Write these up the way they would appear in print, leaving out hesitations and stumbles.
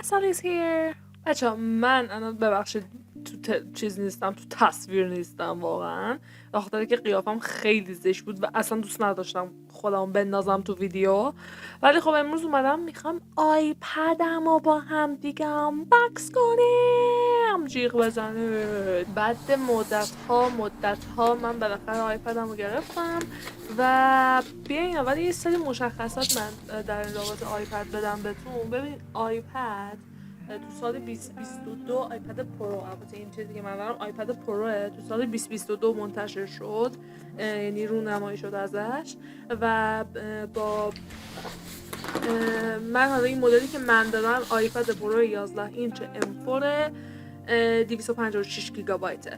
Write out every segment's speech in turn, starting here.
Crystal is here. بچه من الان ببخشید چیز نیستم، تو تصویر نیستم واقعا، بخاطر که قیافم خیلی زشت بود و اصلا دوست نداشتم خودم بندازم تو ویدیو. ولی خب امروز اومدم میخوام آیپدم رو با هم دیگه باکس کنیم، جیغ بزنه. بعد مدت ها من بالاخره آیپدم رو گرفتم و بیاین اول یه سری مشخصات من در این رابطه آیپد بدم بهتون. ببین آیپد تو سال 2022 آیپد پرو، البته این چیزی که من دارم آیپد پروه، تو سال 2022 منتشر شد، یعنی رونمایی شد ازش و با من حالا این مدلی که من دارم آیپد پرو 11 اینچ M4 256 گیگابایته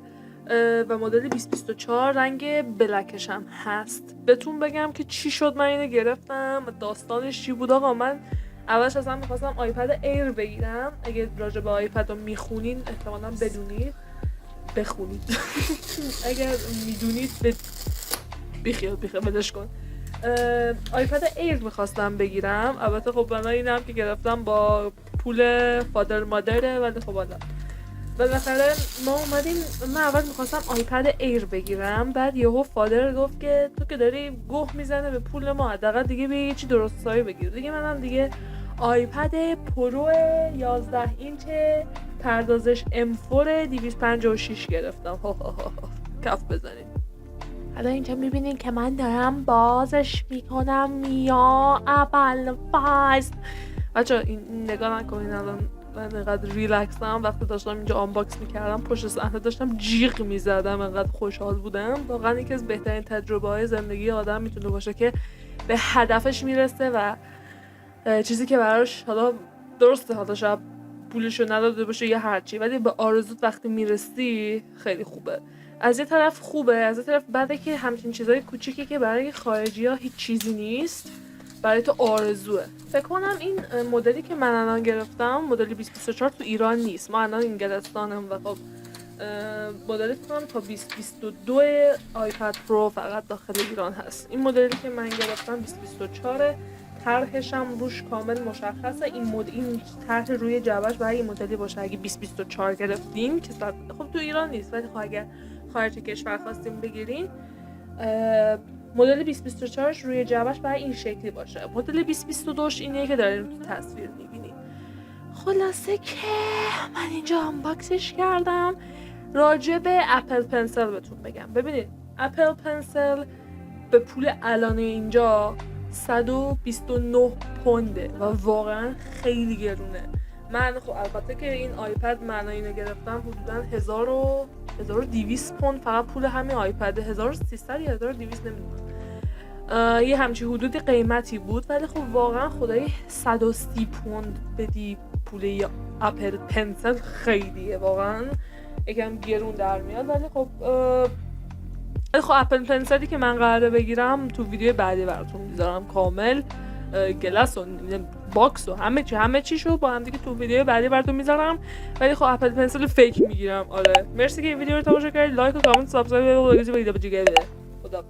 و مدل 2024 رنگ بلکش هم هست. بهتون بگم که چی شد من اینو گرفتم، داستانش چی بود. آقا من اولش اصلا میخواستم آیپد ایر بگیرم. اگه راجع به آیپد رو میخونین احتمالا بدونید، بخونید اگر میدونید بیخیال بدش کن. آیپد ایر میخواستم بگیرم، البته خب برای اینم که گرفتم با پول فادر مادره، ولی خب حالا بالاخره ما اومدیم. من اول میخواستم آیپد ایر بگیرم، بعد یهو فادر گفت که تو که داری گوه میزنه به پول ما، حداقل دیگه بیا یه چی درست حسابی بگیر. دیگه منم دیگه آیپد پرو 11 اینچ پردازش M4 256 گرفتم. کف بزنید. حالا اینجا میبینین که من دارم بازش میکنم یا اول فصل. بچه این نگاه نکنین، الان من انقدر ریلکسم. وقتی داشتم اینجا آنباکس میکردم پشت صحنه داشتم جیغ میزدم، انقدر خوشحال بودم. واقعا یکی از بهترین تجربه های زندگی آدم میتونه باشه که به هدفش میرسه و چیزی که براش، حالا درسته حالا شاید پولشو نداده باشه یا هرچی، ولی به آرزوت وقتی میرسی خیلی خوبه. از یه طرف خوبه، از یه طرف بده که همچین چیزای کوچیکی که برای خارجی ها هیچ چیزی نیست برای تو آرزوه. فکر کنم این مدلی که من الان گرفتم مدل 2024 تو ایران نیست، ما الان انگلستانم و خب مدلی فکر کنم تا 2022 آیپد پرو فقط داخل ایران هست. این مدلی که من گرفتم 2024 طرحش هم روش کامل مشخصه. این طرح روی جعبهش برای این مدلی باشه اگه 2024 گرفتین که خب تو ایران نیست، ولی خب اگه خارج کشور خواستیم بگیرین مدل 2024 روی جعبهش برای این شکلی باشه. مدل 2022 اینیه که دارین تو تصویر میبینین. خلاصه که من اینجا آنباکسش کردم. راجع به اپل پنسل بهتون بگم. ببینید اپل پنسل به پول الان اینجا 129 پونده و واقعا خیلی گرونه. من خب البته که این آیپد من اینو گرفتم حدودا 1200 پوند فقط پول همین آیپد، 1300 یا 1200 نمیدونم، یه همچین حدودی قیمتی بود. ولی خب واقعا خدای 130 پوند بدی پول یه اپل پنسل خیلیه، واقعا یکم گرون در میاد. ولی خب اپل پنسلی که من قراره بگیرم تو ویدیو بعدی براتون میذارم کامل، گلاس و باکس و همه چیشو با هم دیگه تو ویدیو بعدی براتون میذارم. ولی خب اپل پنسل فیک میگیرم. آره مرسی که این ویدیو رو تماشا کردید. لایک و کامنت سابسکرایب و ویدیو دیگه خدا